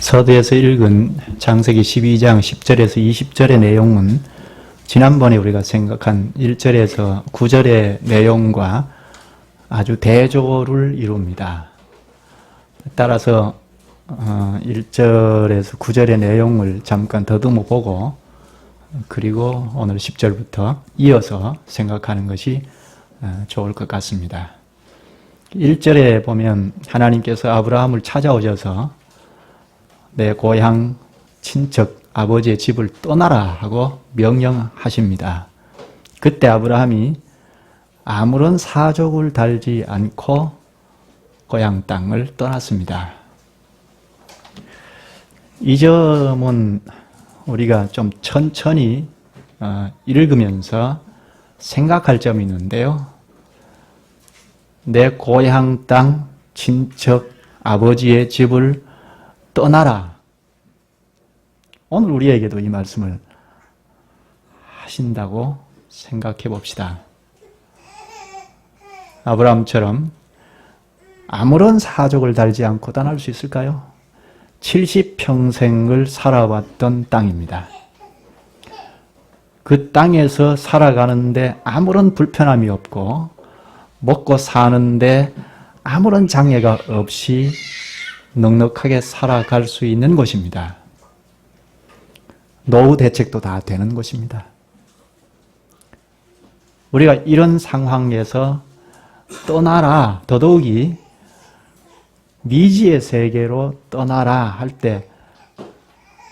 서두에서 읽은 창세기 12장 10절에서 20절의 내용은 지난번에 우리가 생각한 1절에서 9절의 내용과 아주 대조를 이룹니다. 따라서 1절에서 9절의 내용을 잠깐 더듬어 보고 그리고 오늘 10절부터 이어서 생각하는 것이 좋을 것 같습니다. 1절에 보면 하나님께서 아브라함을 찾아오셔서 내 고향 친척 아버지의 집을 떠나라 하고 명령하십니다. 그때 아브라함이 아무런 사족을 달지 않고 고향 땅을 떠났습니다. 이 점은 우리가 좀 천천히 읽으면서 생각할 점이 있는데요. 내 고향 땅 친척 아버지의 집을 떠나라. 오늘 우리에게도 이 말씀을 하신다고 생각해 봅시다. 아브라함처럼 아무런 사족을 달지 않고 떠날 수 있을까요? 70평생을 살아왔던 땅입니다. 그 땅에서 살아가는데 아무런 불편함이 없고 먹고 사는데 아무런 장애가 없이 넉넉하게 살아갈 수 있는 곳입니다. 노후 대책도 다 되는 곳입니다. 우리가 이런 상황에서 떠나라, 더더욱이 미지의 세계로 떠나라 할 때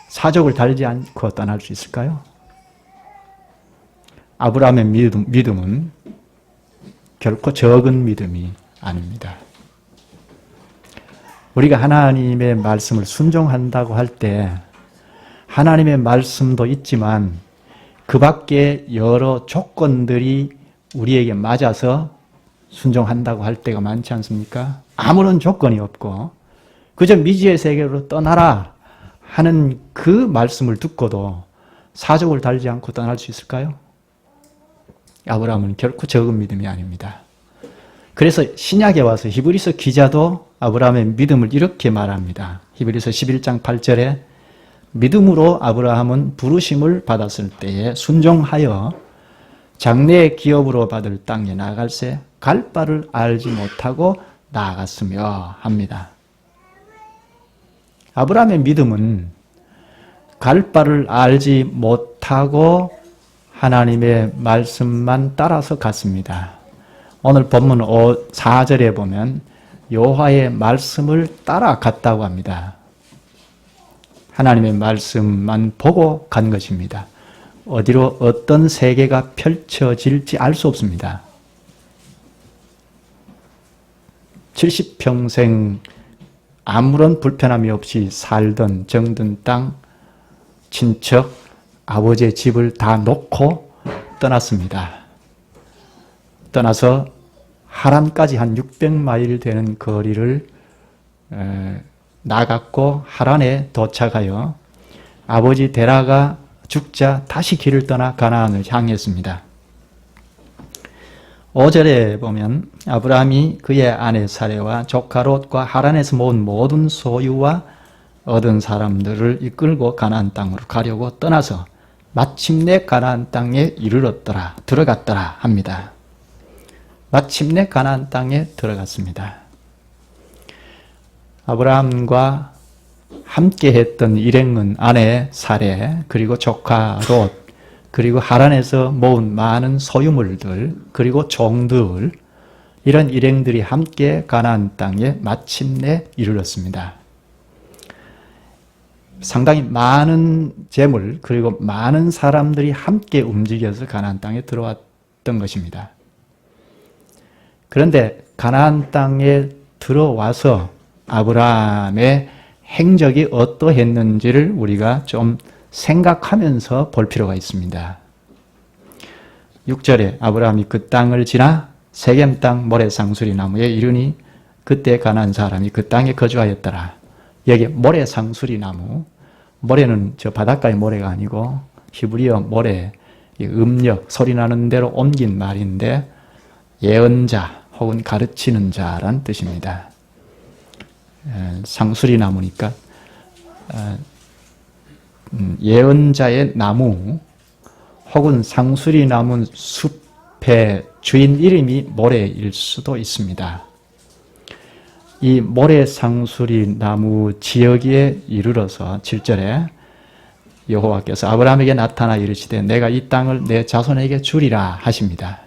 사족을 달지 않고 떠날 수 있을까요? 아브라함의 믿음은 결코 적은 믿음이 아닙니다. 우리가 하나님의 말씀을 순종한다고 할 때 하나님의 말씀도 있지만 그 밖에 여러 조건들이 우리에게 맞아서 순종한다고 할 때가 많지 않습니까? 아무런 조건이 없고 그저 미지의 세계로 떠나라 하는 그 말씀을 듣고도 사족을 달지 않고 떠날 수 있을까요? 아브라함은 결코 적은 믿음이 아닙니다. 그래서 신약에 와서 히브리서 기자도 아브라함의 믿음을 이렇게 말합니다. 히브리서 11장 8절에 믿음으로 아브라함은 부르심을 받았을 때에 순종하여 장래의 기업으로 받을 땅에 나아갈새 갈 바를 알지 못하고 나아갔으며 합니다. 아브라함의 믿음은 갈 바를 알지 못하고 하나님의 말씀만 따라서 갔습니다. 오늘 본문 4절에 보면 여호와의 말씀을 따라갔다고 합니다. 하나님의 말씀만 보고 간 것입니다. 어디로 어떤 세계가 펼쳐질지 알 수 없습니다. 70평생 아무런 불편함이 없이 살던 정든 땅, 친척, 아버지의 집을 다 놓고 떠났습니다. 떠나서 하란까지 한 600마일 되는 거리를 나갔고 하란에 도착하여 아버지 데라가 죽자 다시 길을 떠나 가나안을 향했습니다. 5절에 보면 아브라함이 그의 아내 사레와 조카 롯과 하란에서 모은 모든 소유와 얻은 사람들을 이끌고 가나안 땅으로 가려고 떠나서 마침내 가나안 땅에 이르렀더라, 들어갔더라 합니다. 마침내 가나안 땅에 들어갔습니다. 아브라함과 함께 했던 일행은 아내 사레, 그리고 조카 롯, 그리고 하란에서 모은 많은 소유물들, 그리고 종들, 이런 일행들이 함께 가나안 땅에 마침내 이르렀습니다. 상당히 많은 재물, 그리고 많은 사람들이 함께 움직여서 가나안 땅에 들어왔던 것입니다. 그런데 가나안 땅에 들어와서 아브라함의 행적이 어떠했는지를 우리가 좀 생각하면서 볼 필요가 있습니다. 6절에 아브라함이 그 땅을 지나 세겜 땅 모래상수리 나무에 이르니 그때 가나안 사람이 그 땅에 거주하였더라. 여기 모래상수리 나무, 모래는 저 바닷가의 모래가 아니고 히브리어 모래, 음력, 소리 나는 대로 옮긴 말인데 예언자 혹은 가르치는 자란 뜻입니다. 상수리 나무니까 예언자의 나무 혹은 상수리 나무 숲의 주인 이름이 모래일 수도 있습니다. 이 모래상수리 나무 지역에 이르러서 7절에 여호와께서 아브라함에게 나타나 이르시되 내가 이 땅을 내 자손에게 주리라 하십니다.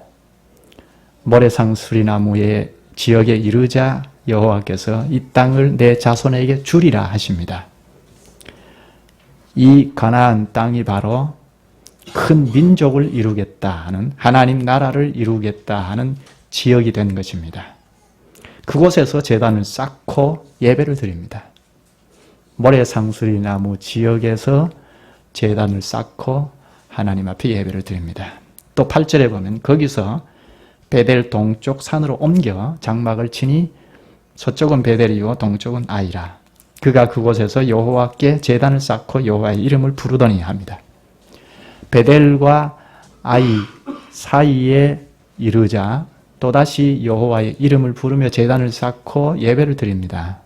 모래상수리 나무의 지역에 이르자 여호와께서 이 땅을 내 자손에게 주리라 하십니다. 이 가나안 땅이 바로 큰 민족을 이루겠다 하는, 하나님 나라를 이루겠다 하는 지역이 된 것입니다. 그곳에서 제단을 쌓고 예배를 드립니다. 모래상수리 나무 지역에서 제단을 쌓고 하나님 앞에 예배를 드립니다. 또 8절에 보면 거기서 베델 동쪽 산으로 옮겨 장막을 치니 서쪽은 베델이요 동쪽은 아이라. 그가 그곳에서 여호와께 제단을 쌓고 여호와의 이름을 부르더니 합니다. 베델과 아이 사이에 이르자 또다시 여호와의 이름을 부르며 제단을 쌓고 예배를 드립니다.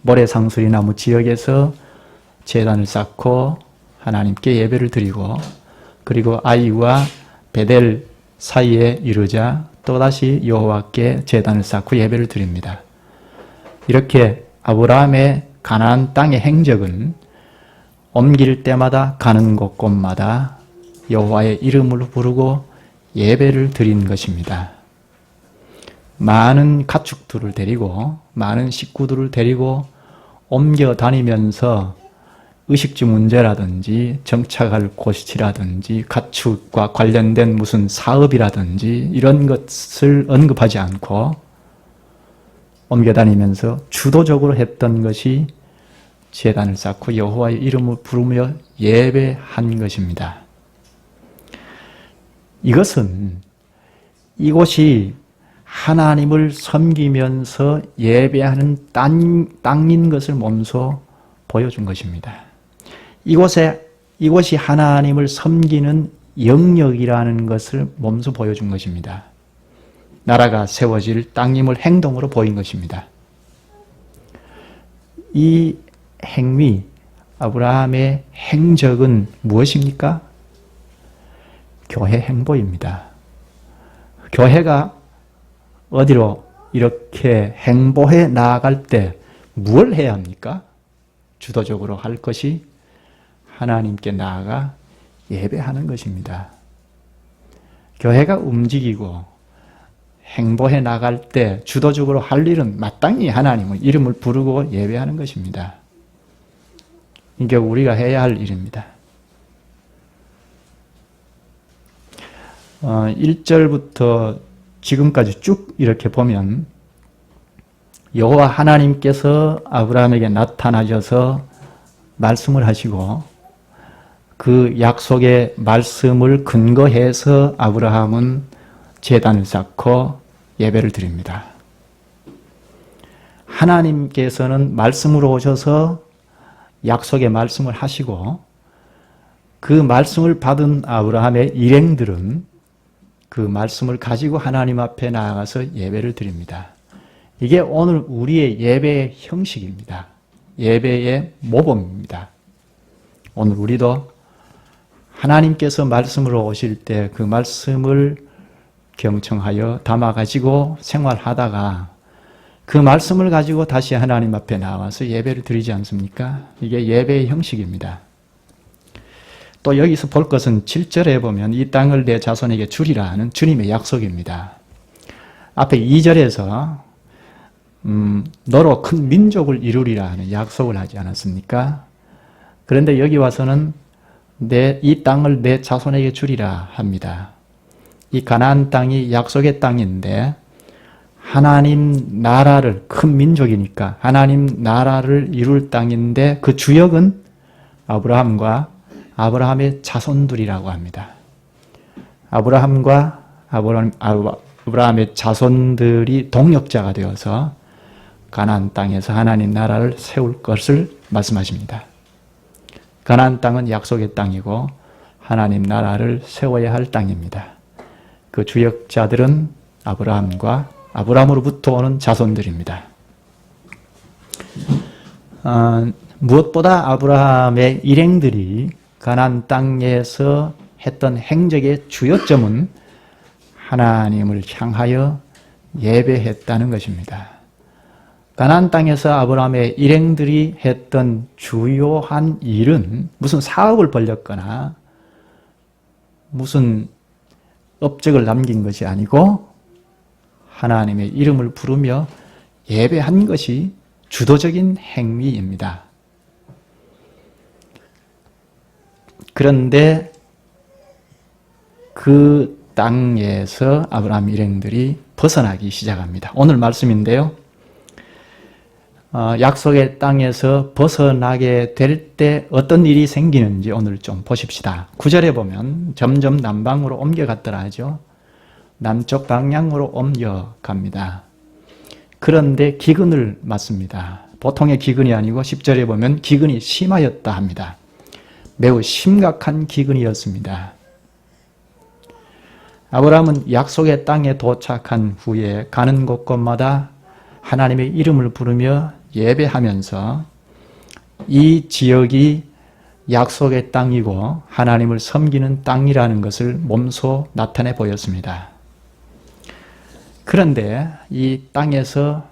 모래상수리 나무 지역에서 제단을 쌓고 하나님께 예배를 드리고, 그리고 아이와 베델 사이에 이르자 또다시 여호와께 제단을 쌓고 예배를 드립니다. 이렇게 아브라함의 가나안 땅의 행적은 옮길 때마다 가는 곳곳마다 여호와의 이름을 부르고 예배를 드린 것입니다. 많은 가축들을 데리고 많은 식구들을 데리고 옮겨 다니면서 의식주 문제라든지 정착할 곳이라든지 가축과 관련된 무슨 사업이라든지 이런 것을 언급하지 않고 옮겨 다니면서 주도적으로 했던 것이 제단을 쌓고 여호와의 이름을 부르며 예배한 것입니다. 이것은 이곳이 하나님을 섬기면서 예배하는 땅인 것을 몸소 보여준 것입니다. 이곳이 하나님을 섬기는 영역이라는 것을 몸소 보여준 것입니다. 나라가 세워질 땅임을 행동으로 보인 것입니다. 이 행위, 아브라함의 행적은 무엇입니까? 교회 행보입니다. 교회가 어디로 이렇게 행보해 나아갈 때 무엇을 해야 합니까? 주도적으로 할 것이 하나님께 나아가 예배하는 것입니다. 교회가 움직이고 행보해 나갈 때 주도적으로 할 일은 마땅히 하나님의 이름을 부르고 예배하는 것입니다. 이게 우리가 해야 할 일입니다. 1절부터 지금까지 쭉 이렇게 보면 여호와 하나님께서 아브라함에게 나타나셔서 말씀을 하시고 그 약속의 말씀을 근거해서 아브라함은 제단을 쌓고 예배를 드립니다. 하나님께서는 말씀으로 오셔서 약속의 말씀을 하시고 그 말씀을 받은 아브라함의 일행들은 그 말씀을 가지고 하나님 앞에 나아가서 예배를 드립니다. 이게 오늘 우리의 예배의 형식입니다. 예배의 모범입니다. 오늘 우리도 하나님께서 말씀으로 오실 때 그 말씀을 경청하여 담아가지고 생활하다가 그 말씀을 가지고 다시 하나님 앞에 나와서 예배를 드리지 않습니까? 이게 예배의 형식입니다. 또 여기서 볼 것은 7절에 보면 이 땅을 내 자손에게 주리라 하는 주님의 약속입니다. 앞에 2절에서 너로 큰 민족을 이루리라 하는 약속을 하지 않았습니까? 그런데 여기 와서는 이 땅을 내 자손에게 주리라 합니다. 이 가나안 땅이 약속의 땅인데 하나님 나라를, 큰 민족이니까 하나님 나라를 이룰 땅인데 그 주역은 아브라함과 아브라함의 자손들이라고 합니다. 아브라함과 아브라함의 자손들이 동역자가 되어서 가나안 땅에서 하나님 나라를 세울 것을 말씀하십니다. 가나안 땅은 약속의 땅이고 하나님 나라를 세워야 할 땅입니다. 그 주역자들은 아브라함과 아브라함으로부터 오는 자손들입니다. 무엇보다 아브라함의 일행들이 가나안 땅에서 했던 행적의 주요점은 하나님을 향하여 예배했다는 것입니다. 가나안 땅에서 아브라함의 일행들이 했던 주요한 일은 무슨 사업을 벌렸거나 무슨 업적을 남긴 것이 아니고 하나님의 이름을 부르며 예배한 것이 주도적인 행위입니다. 그런데 그 땅에서 아브라함 일행들이 벗어나기 시작합니다. 오늘 말씀인데요. 약속의 땅에서 벗어나게 될 때 어떤 일이 생기는지 오늘 좀 보십시다. 9절에 보면 점점 남방으로 옮겨갔더라 하죠. 남쪽 방향으로 옮겨갑니다. 그런데 기근을 맞습니다. 보통의 기근이 아니고 10절에 보면 기근이 심하였다 합니다. 매우 심각한 기근이었습니다. 아브라함은 약속의 땅에 도착한 후에 가는 곳곳마다 하나님의 이름을 부르며 예배하면서 이 지역이 약속의 땅이고 하나님을 섬기는 땅이라는 것을 몸소 나타내 보였습니다. 그런데 이 땅에서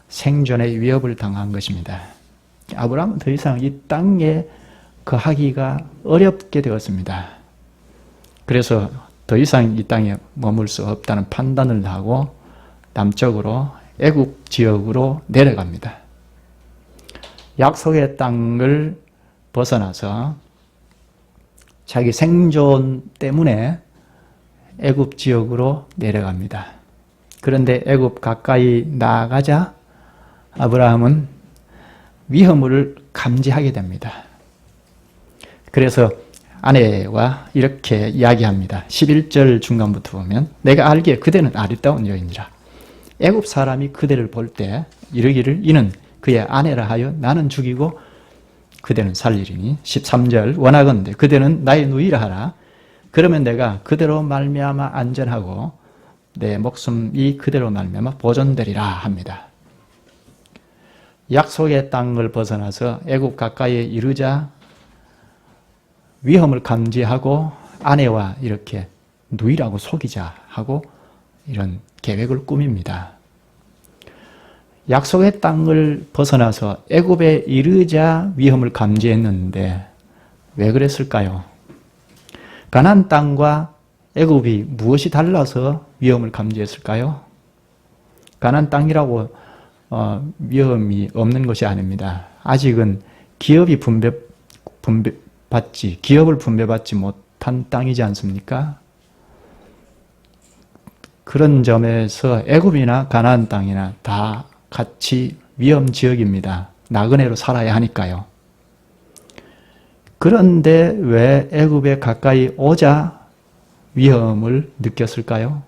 생존의 위협을 당한 것입니다. 아브라함은 더 이상 이 땅에 거하기가 어렵게 되었습니다. 그래서 더 이상 이 땅에 머물 수 없다는 판단을 하고 남쪽으로 애굽 지역으로 내려갑니다. 약속의 땅을 벗어나서 자기 생존 때문에 애굽 지역으로 내려갑니다. 그런데 애굽 가까이 나아가자 아브라함은 위험을 감지하게 됩니다. 그래서 아내와 이렇게 이야기합니다. 11절 중간부터 보면 내가 알기에 그대는 아리따운 여인이라. 애굽 사람이 그대를 볼 때 이르기를 이는 그의 아내라 하여 나는 죽이고 그대는 살리리니. 13절 원하건대 그대는 나의 누이라 하라. 그러면 내가 그대로 말미암아 안전하고 내 목숨이 그대로 말미암아 보존되리라 합니다. 약속의 땅을 벗어나서 애굽 가까이에 이르자 위험을 감지하고 아내와 이렇게 누이라고 속이자 하고 이런 계획을 꾸밉니다. 약속의 땅을 벗어나서 애굽에 이르자 위험을 감지했는데 왜 그랬을까요? 가나안 땅과 애굽이 무엇이 달라서 위험을 감지했을까요? 가나안 땅이라고 위험이 없는 것이 아닙니다. 아직은 기업을 분배받지 못한 땅이지 않습니까? 그런 점에서 애굽이나 가나안 땅이나 다 같이 위험 지역입니다. 나그네로 살아야 하니까요. 그런데 왜 애굽에 가까이 오자 위험을 느꼈을까요?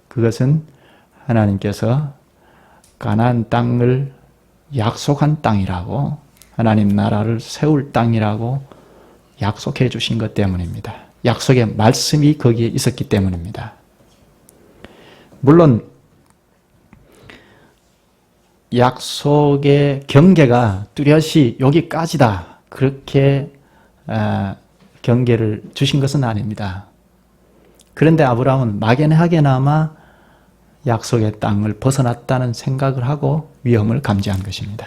그것은 하나님께서 가나안 땅을 약속한 땅이라고, 하나님 나라를 세울 땅이라고 약속해 주신 것 때문입니다. 약속의 말씀이 거기에 있었기 때문입니다. 물론 약속의 경계가 뚜렷이 여기까지다 그렇게 경계를 주신 것은 아닙니다. 그런데 아브라함은 막연하게나마 약속의 땅을 벗어났다는 생각을 하고 위험을 감지한 것입니다.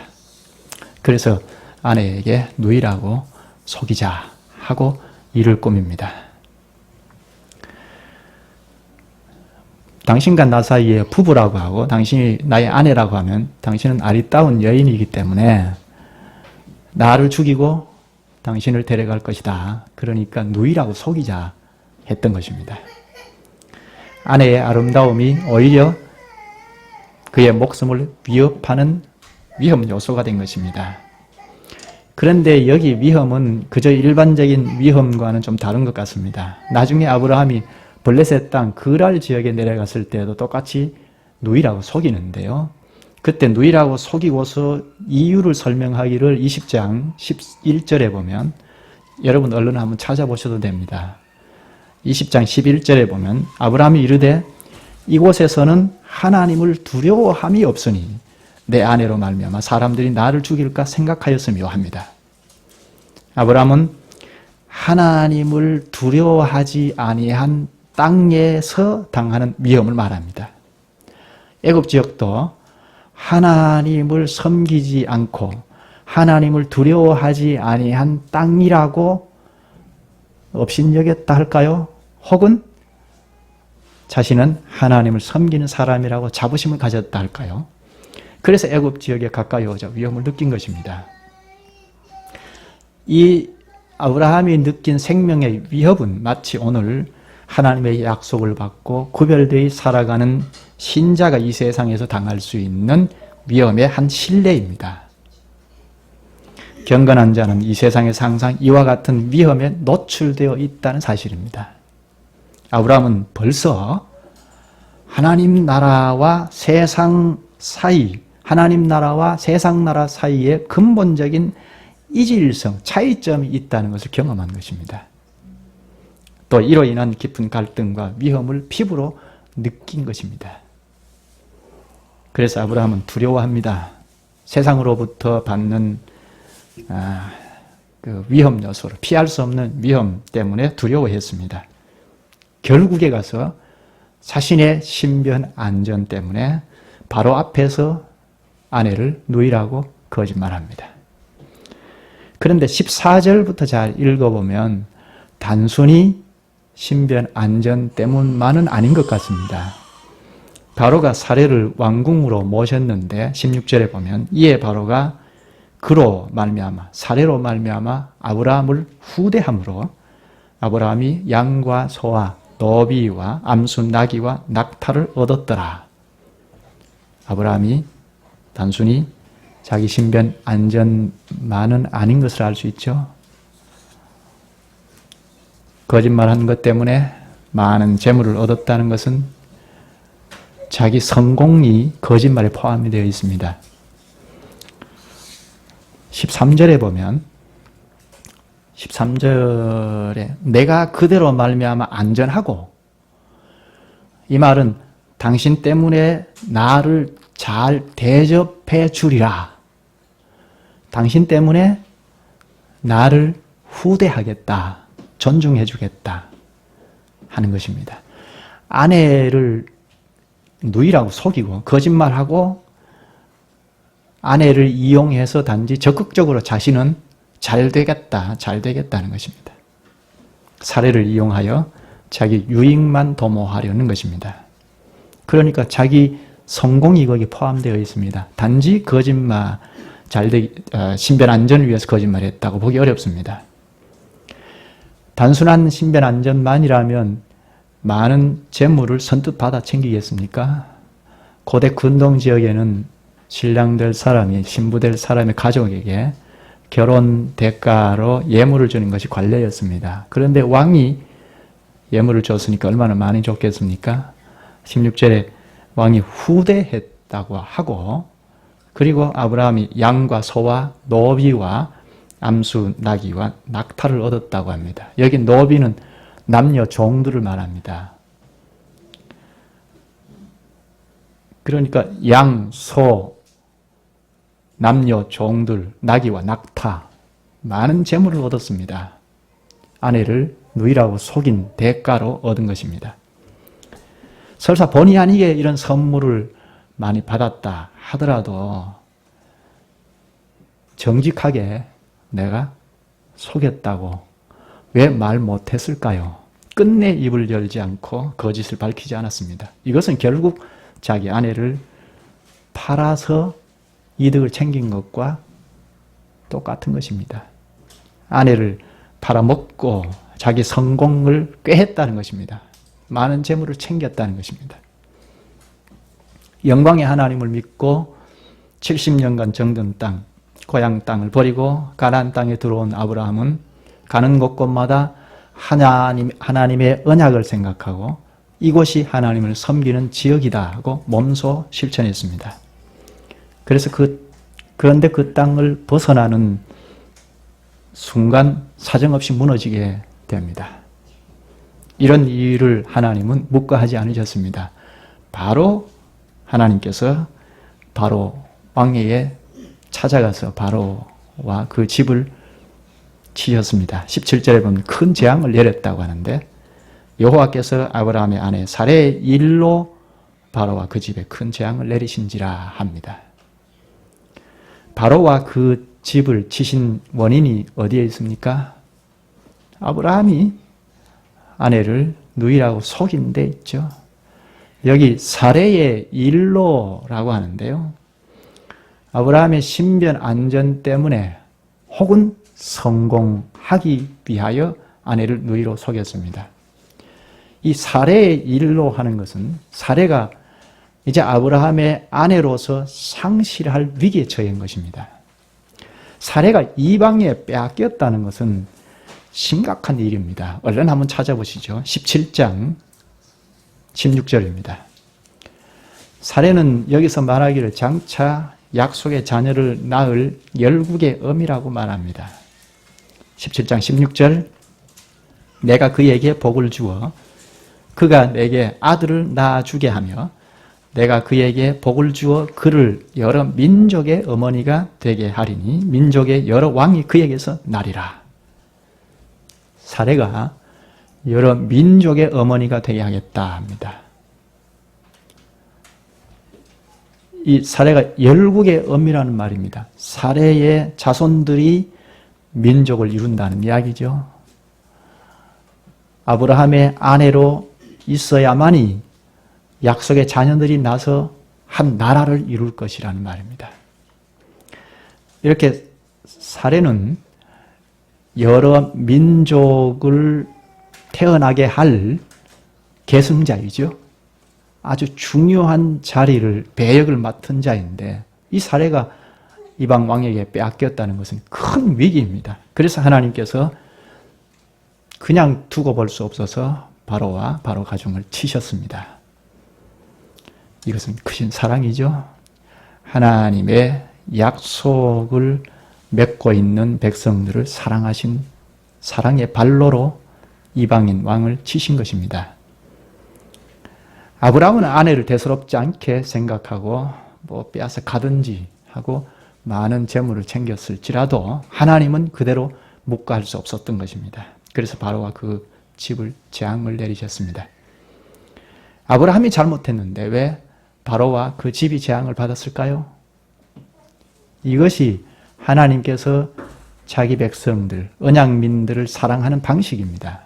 그래서 아내에게 누이라고 속이자 하고 일을 꾸밉니다. 당신과 나 사이에 부부라고 하고 당신이 나의 아내라고 하면 당신은 아리따운 여인이기 때문에 나를 죽이고 당신을 데려갈 것이다. 그러니까 누이라고 속이자 했던 것입니다. 아내의 아름다움이 오히려 그의 목숨을 위협하는 위험 요소가 된 것입니다. 그런데 여기 위험은 그저 일반적인 위험과는 좀 다른 것 같습니다. 나중에 아브라함이 블레셋 땅 그랄 지역에 내려갔을 때도 똑같이 누이라고 속이는데요. 그때 누이라고 속이고서 이유를 설명하기를 20장 11절에 보면 여러분 얼른 한번 찾아보셔도 됩니다. 20장 11절에 보면 아브라함이 이르되 이곳에서는 하나님을 두려워함이 없으니 내 아내로 말미암아 사람들이 나를 죽일까 생각하였으며 합니다. 아브라함은 하나님을 두려워하지 아니한 땅에서 당하는 위험을 말합니다. 애굽 지역도 하나님을 섬기지 않고 하나님을 두려워하지 아니한 땅이라고 업신여겼다 할까요? 혹은 자신은 하나님을 섬기는 사람이라고 자부심을 가졌다 할까요? 그래서 애굽 지역에 가까이 오자 위험을 느낀 것입니다. 이 아브라함이 느낀 생명의 위협은 마치 오늘 하나님의 약속을 받고 구별되어 살아가는 신자가 이 세상에서 당할 수 있는 위험의 한 실례입니다. 경건한 자는 이 세상에서 항상 이와 같은 위험에 노출되어 있다는 사실입니다. 아브라함은 벌써 하나님 나라와 세상 사이, 하나님 나라와 세상 나라 사이에 근본적인 이질성, 차이점이 있다는 것을 경험한 것입니다. 또 이로 인한 깊은 갈등과 위험을 피부로 느낀 것입니다. 그래서 아브라함은 두려워합니다. 세상으로부터 받는 그 위험 요소를 피할 수 없는 위험 때문에 두려워했습니다. 결국에 가서 자신의 신변 안전 때문에 바로 앞에서 아내를 누이라고 거짓말합니다. 그런데 14절부터 잘 읽어보면 단순히 신변 안전 때문만은 아닌 것 같습니다. 바로가 사례를 왕궁으로 모셨는데 16절에 보면 이에 바로가 그로 말미암아 사례로 말미암아 아브라함을 후대함으로 아브라함이 양과 소와 노비와 암수 나귀와 낙타를 얻었더라. 아브라함이 단순히 자기 신변 안전만은 아닌 것을 알 수 있죠. 거짓말한 것 때문에 많은 재물을 얻었다는 것은 자기 성공이 거짓말에 포함이 되어 있습니다. 13절에 보면 13절에 내가 그대로 말미암아 안전하고, 이 말은 당신 때문에 나를 잘 대접해 주리라. 당신 때문에 나를 후대하겠다, 존중해 주겠다 하는 것입니다. 아내를 누이라고 속이고 거짓말하고 아내를 이용해서 단지 적극적으로 자신은 잘 되겠다는 것입니다. 사례를 이용하여 자기 유익만 도모하려는 것입니다. 그러니까 자기 성공이 거기 포함되어 있습니다. 단지 거짓말, 신변 안전을 위해서 거짓말했다고 보기 어렵습니다. 단순한 신변 안전만이라면 많은 재물을 선뜻 받아 챙기겠습니까? 고대 근동 지역에는 신랑 될 사람이, 신부 될 사람의 가족에게 결혼 대가로 예물을 주는 것이 관례였습니다. 그런데 왕이 예물을 줬으니까 얼마나 많이 줬겠습니까? 16절에 왕이 후대했다고 하고, 그리고 아브라함이 양과 소와 노비와 암수 나귀와 낙타를 얻었다고 합니다. 여기 노비는 남녀 종들을 말합니다. 그러니까 양, 소, 남녀 종들, 나귀와 낙타, 많은 재물을 얻었습니다. 아내를 누이라고 속인 대가로 얻은 것입니다. 설사 본의 아니게 이런 선물을 많이 받았다 하더라도 정직하게 내가 속였다고 왜 말 못했을까요? 끝내 입을 열지 않고 거짓을 밝히지 않았습니다. 이것은 결국 자기 아내를 팔아서 이득을 챙긴 것과 똑같은 것입니다. 아내를 팔아먹고 자기 성공을 꾀했다는 것입니다. 많은 재물을 챙겼다는 것입니다. 영광의 하나님을 믿고 70년간 정든 땅, 고향 땅을 버리고 가나안 땅에 들어온 아브라함은 가는 곳곳마다 하나님의 언약을 생각하고 이곳이 하나님을 섬기는 지역이다 하고 몸소 실천했습니다. 그래서 그런데 그 땅을 벗어나는 순간 사정없이 무너지게 됩니다. 이런 일을 하나님은 묵과하지 않으셨습니다. 바로 하나님께서 바로 왕에게 찾아가서 바로와 그 집을 치셨습니다. 17절에 보면 큰 재앙을 내렸다고 하는데 여호와께서 아브라함의 아내 사레의 일로 바로와 그 집에 큰 재앙을 내리신지라 합니다. 바로와 그 집을 치신 원인이 어디에 있습니까? 아브라함이 아내를 누이라고 속인 데 있죠. 여기 사레의 일로라고 하는데요. 아브라함의 신변 안전 때문에 혹은 성공하기 위하여 아내를 누이로 속였습니다. 이 사레의 일로 하는 것은 사레가 이제 아브라함의 아내로서 상실할 위기에 처한 것입니다. 사레가 이방에 빼앗겼다는 것은 심각한 일입니다. 얼른 한번 찾아보시죠. 17장 16절입니다. 사레는 여기서 말하기를 장차 약속의 자녀를 낳을 열국의 어미라고 말합니다. 17장 16절 내가 그에게 복을 주어 그가 내게 아들을 낳아주게 하며 내가 그에게 복을 주어 그를 여러 민족의 어머니가 되게 하리니 민족의 여러 왕이 그에게서 나리라. 사레가 여러 민족의 어머니가 되게 하겠다 합니다. 이 사레가 열국의 어미라는 말입니다. 사레의 자손들이 민족을 이룬다는 이야기죠. 아브라함의 아내로 있어야만이 약속의 자녀들이 나서 한 나라를 이룰 것이라는 말입니다. 이렇게 사레는 여러 민족을 태어나게 할 계승자이죠. 아주 중요한 자리를, 배역을 맡은 자인데 이 사레가 이방 왕에게 빼앗겼다는 것은 큰 위기입니다. 그래서 하나님께서 그냥 두고 볼 수 없어서 바로와 바로 가정을 치셨습니다. 이것은 크신 사랑이죠. 하나님의 약속을 맺고 있는 백성들을 사랑하신 사랑의 발로로 이방인 왕을 치신 것입니다. 아브라함은 아내를 대수롭지 않게 생각하고 빼앗아 가든지 하고 많은 재물을 챙겼을지라도 하나님은 그대로 묵과할 수 없었던 것입니다. 그래서 바로와 그 집을 재앙을 내리셨습니다. 아브라함이 잘못했는데 왜 바로와 그 집이 재앙을 받았을까요? 이것이 하나님께서 자기 백성들, 언약민들을 사랑하는 방식입니다.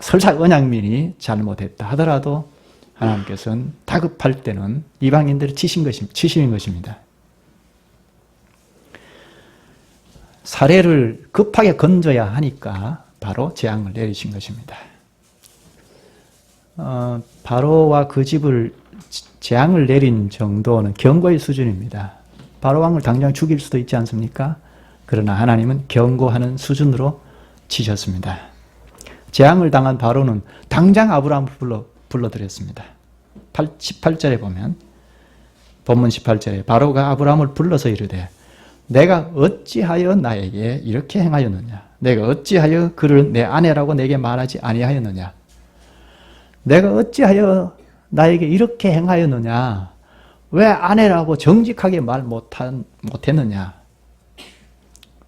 설사 언약민이 잘못했다 하더라도 하나님께서는 다급할 때는 이방인들을 치시는 것입니다. 사례를 급하게 건져야 하니까 바로 재앙을 내리신 것입니다. 바로와 그 집을 재앙을 내린 정도는 경고의 수준입니다. 바로 왕을 당장 죽일 수도 있지 않습니까? 그러나 하나님은 경고하는 수준으로 치셨습니다. 재앙을 당한 바로는 당장 아브라함을 불러들였습니다. 18절에 보면 본문 18절에 바로가 아브라함을 불러서 이르되 내가 어찌하여 나에게 이렇게 행하였느냐? 내가 어찌하여 그를 내 아내라고 내게 말하지 아니하였느냐? 내가 어찌하여 나에게 이렇게 행하였느냐? 왜 아내라고 정직하게 말 못했느냐?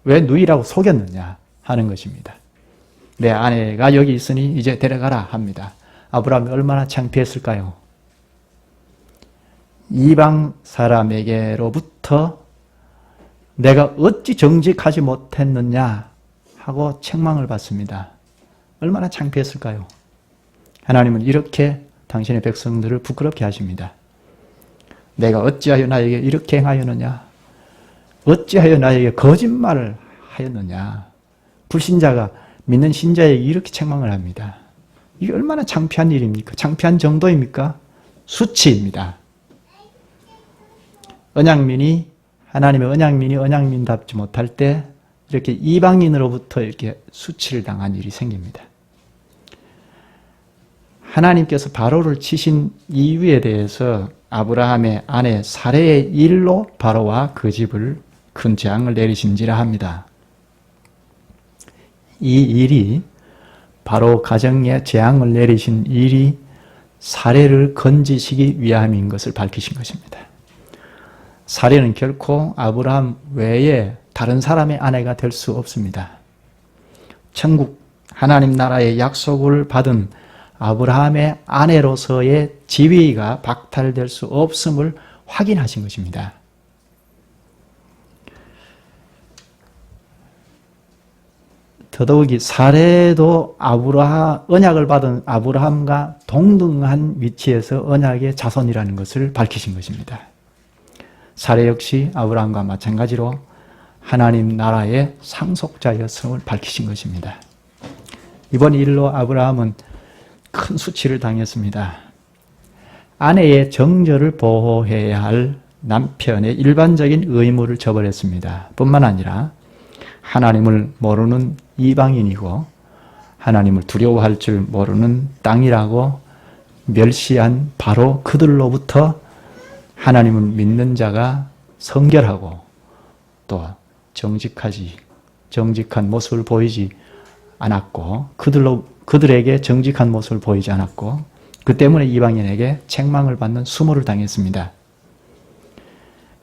왜 누이라고 속였느냐? 하는 것입니다. 내 아내가 여기 있으니 이제 데려가라 합니다. 아브라함이 얼마나 창피했을까요? 이방 사람에게로부터 내가 어찌 정직하지 못했느냐 하고 책망을 받습니다. 얼마나 창피했을까요? 하나님은 이렇게 당신의 백성들을 부끄럽게 하십니다. 내가 어찌하여 나에게 이렇게 행하였느냐? 어찌하여 나에게 거짓말을 하였느냐? 불신자가 믿는 신자에게 이렇게 책망을 합니다. 이게 얼마나 창피한 일입니까? 창피한 정도입니까? 수치입니다. 하나님의 언약민이 언약민답지 못할 때 이렇게 이방인으로부터 이렇게 수치를 당한 일이 생깁니다. 하나님께서 바로를 치신 이유에 대해서 아브라함의 아내 사레의 일로 바로와 그 집을 큰 재앙을 내리신지라 합니다. 이 일이 바로 가정에 재앙을 내리신 일이 사레를 건지시기 위함인 것을 밝히신 것입니다. 사례는 결코 아브라함 외에 다른 사람의 아내가 될 수 없습니다. 천국 하나님 나라의 약속을 받은 아브라함의 아내로서의 지위가 박탈될 수 없음을 확인하신 것입니다. 더더욱이 사례도 언약을 받은 아브라함과 동등한 위치에서 언약의 자손이라는 것을 밝히신 것입니다. 사례 역시 아브라함과 마찬가지로 하나님 나라의 상속자였음을 밝히신 것입니다. 이번 일로 아브라함은 큰 수치를 당했습니다. 아내의 정절을 보호해야 할 남편의 일반적인 의무를 저버렸습니다. 뿐만 아니라 하나님을 모르는 이방인이고 하나님을 두려워할 줄 모르는 땅이라고 멸시한 바로 그들로부터 하나님을 믿는 자가 성결하고 또 정직한 모습을 보이지 않았고 그들에게 정직한 모습을 보이지 않았고 그 때문에 이방인에게 책망을 받는 수모를 당했습니다.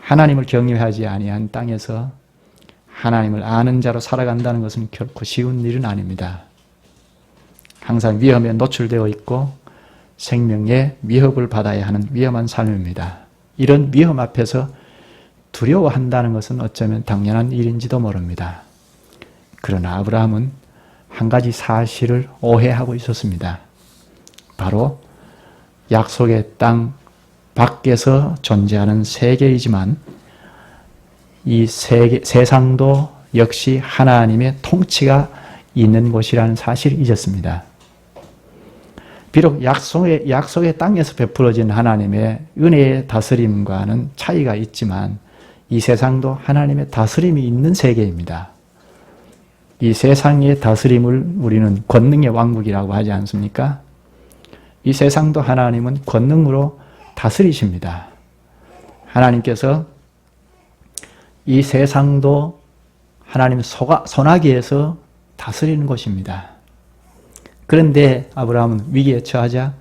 하나님을 경외하지 아니한 땅에서 하나님을 아는 자로 살아간다는 것은 결코 쉬운 일은 아닙니다. 항상 위험에 노출되어 있고 생명의 위협을 받아야 하는 위험한 삶입니다. 이런 위험 앞에서 두려워한다는 것은 어쩌면 당연한 일인지도 모릅니다. 그러나 아브라함은 한 가지 사실을 오해하고 있었습니다. 바로 약속의 땅 밖에서 존재하는 세계이지만 이 세상도 역시 하나님의 통치가 있는 곳이라는 사실을 잊었습니다. 비록 약속의 땅에서 베풀어진 하나님의 은혜의 다스림과는 차이가 있지만 이 세상도 하나님의 다스림이 있는 세계입니다. 이 세상의 다스림을 우리는 권능의 왕국이라고 하지 않습니까? 이 세상도 하나님은 권능으로 다스리십니다. 하나님께서 이 세상도 하나님 손아귀에서 다스리는 것입니다. 그런데 아브라함은 위기에 처하자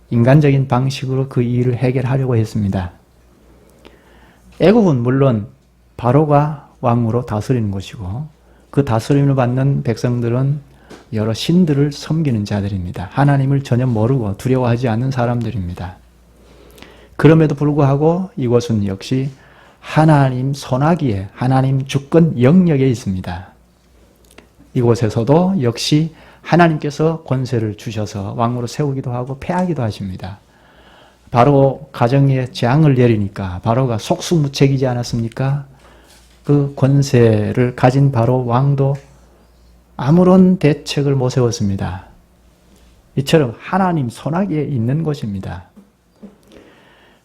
인간적인 방식으로 그 일을 해결하려고 했습니다. 애국은 물론 바로가 왕으로 다스리는 것이고 그 다스림을 받는 백성들은 여러 신들을 섬기는 자들입니다. 하나님을 전혀 모르고 두려워하지 않는 사람들입니다. 그럼에도 불구하고 이곳은 역시 하나님 손아귀에 하나님 주권 영역에 있습니다. 이곳에서도 역시 하나님께서 권세를 주셔서 왕으로 세우기도 하고 패하기도 하십니다. 바로 가정에 재앙을 내리니까 바로가 속수무책이지 않았습니까? 그 권세를 가진 바로 왕도 아무런 대책을 못 세웠습니다. 이처럼 하나님 손아귀에 있는 곳입니다.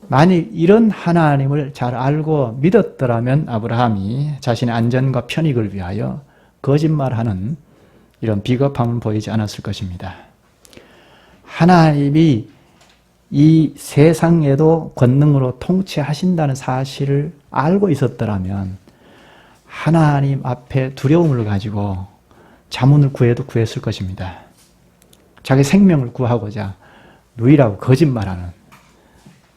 만일 이런 하나님을 잘 알고 믿었더라면 아브라함이 자신의 안전과 편익을 위하여 거짓말하는 이런 비겁함을 보이지 않았을 것입니다. 하나님이 이 세상에도 권능으로 통치하신다는 사실을 알고 있었더라면 하나님 앞에 두려움을 가지고 자문을 구해도 구했을 것입니다. 자기 생명을 구하고자 누이라고 거짓말하는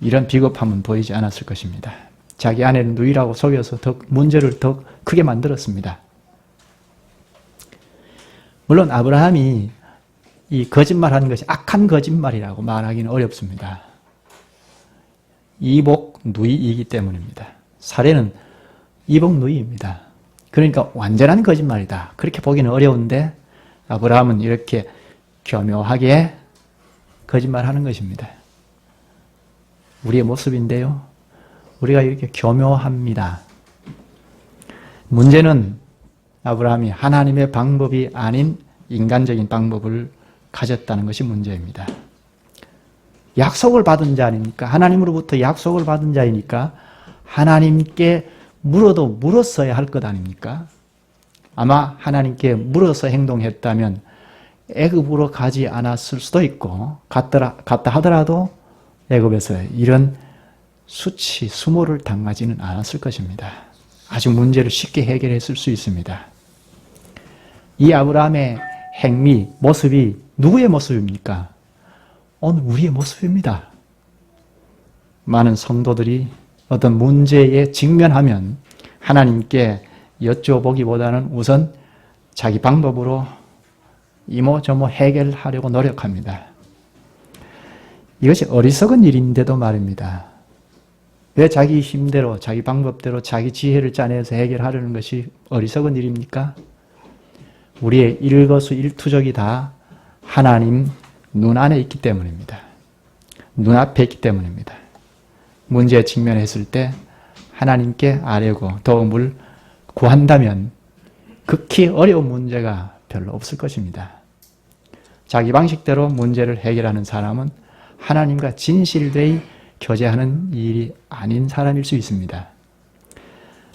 이런 비겁함은 보이지 않았을 것입니다. 자기 아내를 누이라고 속여서 문제를 더 크게 만들었습니다. 물론 아브라함이 이 거짓말하는 것이 악한 거짓말이라고 말하기는 어렵습니다. 이복 누이이기 때문입니다. 사례는 이복 누이입니다. 그러니까 완전한 거짓말이다. 그렇게 보기는 어려운데 아브라함은 이렇게 교묘하게 거짓말하는 것입니다. 우리의 모습인데요. 우리가 이렇게 교묘합니다. 문제는 아브라함이 하나님의 방법이 아닌 인간적인 방법을 가졌다는 것이 문제입니다. 약속을 받은 자 아닙니까? 하나님으로부터 약속을 받은 자이니까 하나님께 물어도 물었어야 할 것 아닙니까? 아마 하나님께 물어서 행동했다면 애굽으로 가지 않았을 수도 있고 갔다 하더라도 애굽에서 이런 수모를 당하지는 않았을 것입니다. 아주 문제를 쉽게 해결했을 수 있습니다. 이 아브라함의 행미, 모습이 누구의 모습입니까? 오늘 우리의 모습입니다. 많은 성도들이 어떤 문제에 직면하면 하나님께 여쭤보기보다는 우선 자기 방법으로 이모저모 해결하려고 노력합니다. 이것이 어리석은 일인데도 말입니다. 왜 자기 힘대로, 자기 방법대로, 자기 지혜를 짜내서 해결하려는 것이 어리석은 일입니까? 우리의 일거수일투족이 다 하나님 눈 안에 있기 때문입니다. 눈앞에 있기 때문입니다. 문제에 직면했을 때 하나님께 아뢰고 도움을 구한다면 극히 어려운 문제가 별로 없을 것입니다. 자기 방식대로 문제를 해결하는 사람은 하나님과 진실되이 교제하는 일이 아닌 사람일 수 있습니다.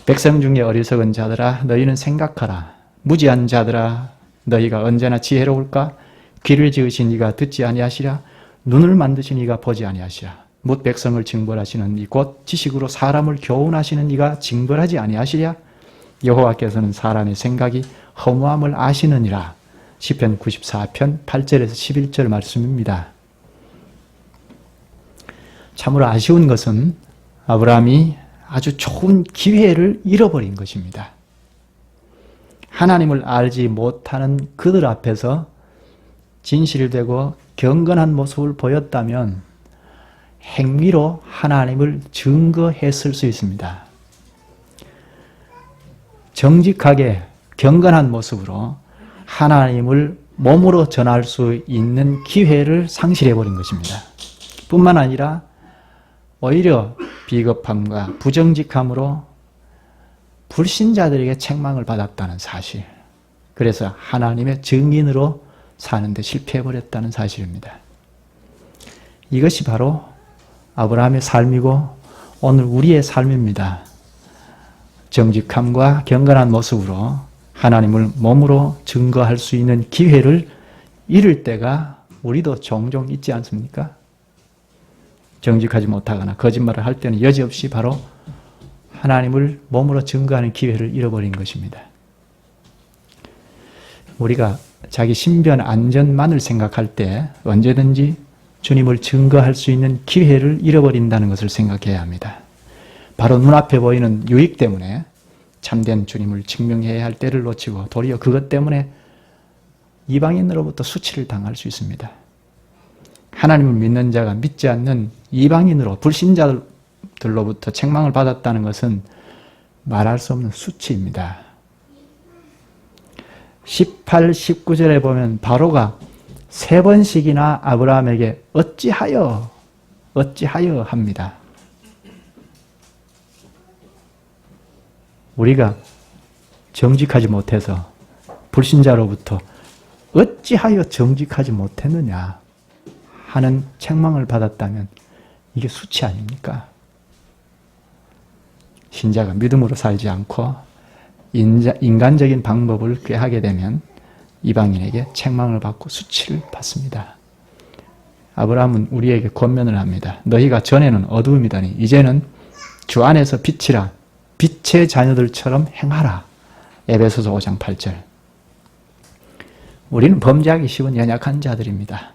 백성 중에 어리석은 자들아 너희는 생각하라. 무지한 자들아 너희가 언제나 지혜로울까? 귀를 지으신 이가 듣지 아니하시랴? 눈을 만드신 이가 보지 아니하시랴? 뭇 백성을 징벌하시는 이 곧 지식으로 사람을 교훈하시는 이가 징벌하지 아니하시랴? 여호와께서는 사람의 생각이 허무함을 아시느니라. 시편 94편 8절에서 11절 말씀입니다. 참으로 아쉬운 것은 아브라함이 아주 좋은 기회를 잃어버린 것입니다. 하나님을 알지 못하는 그들 앞에서 진실되고 경건한 모습을 보였다면 행위로 하나님을 증거했을 수 있습니다. 정직하게 경건한 모습으로 하나님을 몸으로 전할 수 있는 기회를 상실해버린 것입니다. 뿐만 아니라 오히려 비겁함과 부정직함으로 불신자들에게 책망을 받았다는 사실, 그래서 하나님의 증인으로 사는데 실패해버렸다는 사실입니다. 이것이 바로 아브라함의 삶이고 오늘 우리의 삶입니다. 정직함과 경건한 모습으로 하나님을 몸으로 증거할 수 있는 기회를 잃을 때가 우리도 종종 있지 않습니까? 정직하지 못하거나 거짓말을 할 때는 여지없이 바로 하나님을 몸으로 증거하는 기회를 잃어버린 것입니다. 우리가 자기 신변 안전만을 생각할 때 언제든지 주님을 증거할 수 있는 기회를 잃어버린다는 것을 생각해야 합니다. 바로 눈앞에 보이는 유익 때문에 참된 주님을 증명해야 할 때를 놓치고 도리어 그것 때문에 이방인으로부터 수치를 당할 수 있습니다. 하나님을 믿는 자가 믿지 않는 이방인으로 불신자들로부터 책망을 받았다는 것은 말할 수 없는 수치입니다. 18, 19절에 보면 바로가 3번씩이나 아브라함에게 어찌하여 합니다. 우리가 정직하지 못해서 불신자로부터 어찌하여 정직하지 못했느냐 하는 책망을 받았다면 이게 수치 아닙니까? 신자가 믿음으로 살지 않고 인간적인 방법을 꾀하게 되면 이방인에게 책망을 받고 수치를 받습니다. 아브라함은 우리에게 권면을 합니다. 너희가 전에는 어두움이더니 이제는 주 안에서 빛이라. 빛의 자녀들처럼 행하라. 에베소서 5장 8절. 우리는 범죄하기 쉬운 연약한 자들입니다.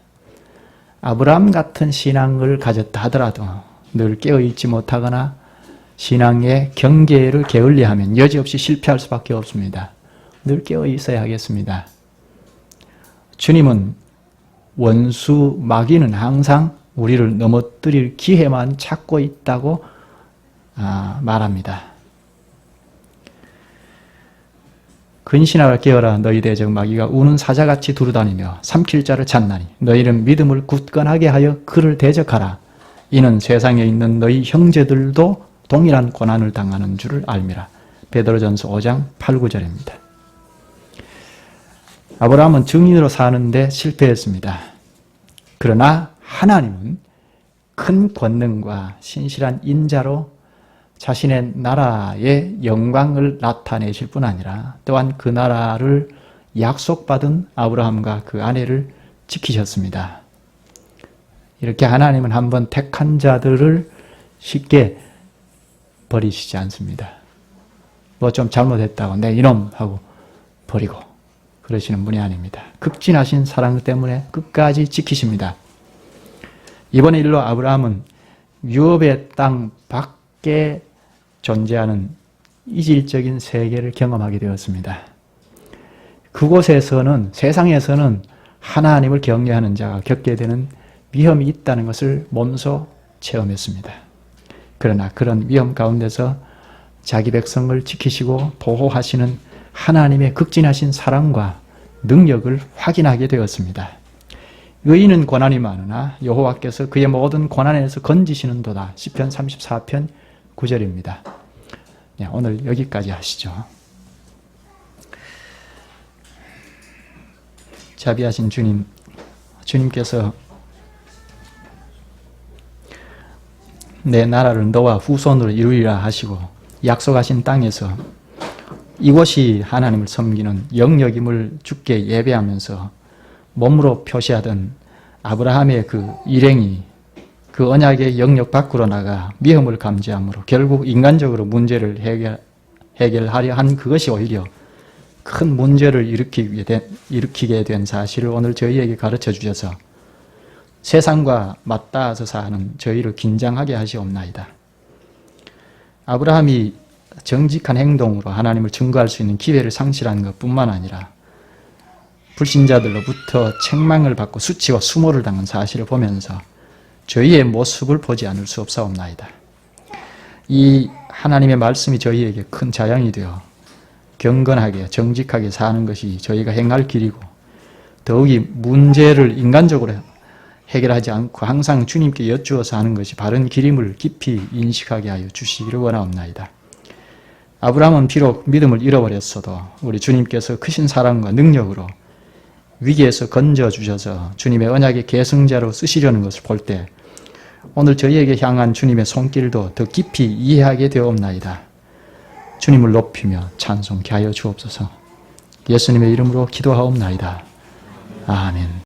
아브라함 같은 신앙을 가졌다 하더라도 늘 깨어있지 못하거나 신앙의 경계를 게을리하면 여지없이 실패할 수밖에 없습니다. 늘 깨어있어야 하겠습니다. 주님은 원수 마귀는 항상 우리를 넘어뜨릴 기회만 찾고 있다고 말합니다. 근신하라 깨어라 너희 대적 마귀가 우는 사자같이 두루다니며 삼킬 자를 찾나니 너희는 믿음을 굳건하게 하여 그를 대적하라. 이는 세상에 있는 너희 형제들도 동일한 고난을 당하는 줄을 알미라. 베드로전서 5장 8, 9절입니다. 아브라함은 증인으로 사는데 실패했습니다. 그러나 하나님은 큰 권능과 신실한 인자로 자신의 나라의 영광을 나타내실 뿐 아니라 또한 그 나라를 약속받은 아브라함과 그 아내를 지키셨습니다. 이렇게 하나님은 한번 택한 자들을 쉽게 버리시지 않습니다. 뭐 좀 잘못했다고 내 이놈 하고 버리고 그러시는 분이 아닙니다. 극진하신 사랑 때문에 끝까지 지키십니다. 이번의 일로 아브라함은 유업의 땅 밖에 밖에 존재하는 이질적인 세계를 경험하게 되었습니다. 그곳에서는, 세상에서는 하나님을 경외하는 자가 겪게 되는 위험이 있다는 것을 몸소 체험했습니다. 그러나 그런 위험 가운데서 자기 백성을 지키시고 보호하시는 하나님의 극진하신 사랑과 능력을 확인하게 되었습니다. 의인은 고난이 많으나 여호와께서 그의 모든 고난에서 건지시는도다. 시편 34편 9절입니다. 네, 오늘 여기까지 하시죠. 자비하신 주님, 주님께서 내 나라를 너와 후손으로 이루리라 하시고 약속하신 땅에서 이곳이 하나님을 섬기는 영역임을 주께 예배하면서 몸으로 표시하던 아브라함의 그 일행이 그 언약의 영역 밖으로 나가 위험을 감지함으로 결국 인간적으로 문제를 해결하려 한 그것이 오히려 큰 문제를 일으키게 된 사실을 오늘 저희에게 가르쳐 주셔서 세상과 맞닿아서 사는 저희를 긴장하게 하시옵나이다. 아브라함이 정직한 행동으로 하나님을 증거할 수 있는 기회를 상실한 것뿐만 아니라 불신자들로부터 책망을 받고 수치와 수모를 당한 사실을 보면서 저희의 모습을 보지 않을 수 없사옵나이다. 이 하나님의 말씀이 저희에게 큰 자양이 되어 경건하게 정직하게 사는 것이 저희가 행할 길이고 더욱이 문제를 인간적으로 해결하지 않고 항상 주님께 여쭈어서 하는 것이 바른 길임을 깊이 인식하게 하여 주시기를 원하옵나이다. 아브라함은 비록 믿음을 잃어버렸어도 우리 주님께서 크신 사랑과 능력으로 위기에서 건져주셔서 주님의 언약의 계승자로 쓰시려는 것을 볼 때 오늘 저희에게 향한 주님의 손길도 더 깊이 이해하게 되옵나이다. 주님을 높이며 찬송케 하여 주옵소서. 예수님의 이름으로 기도하옵나이다. 아멘.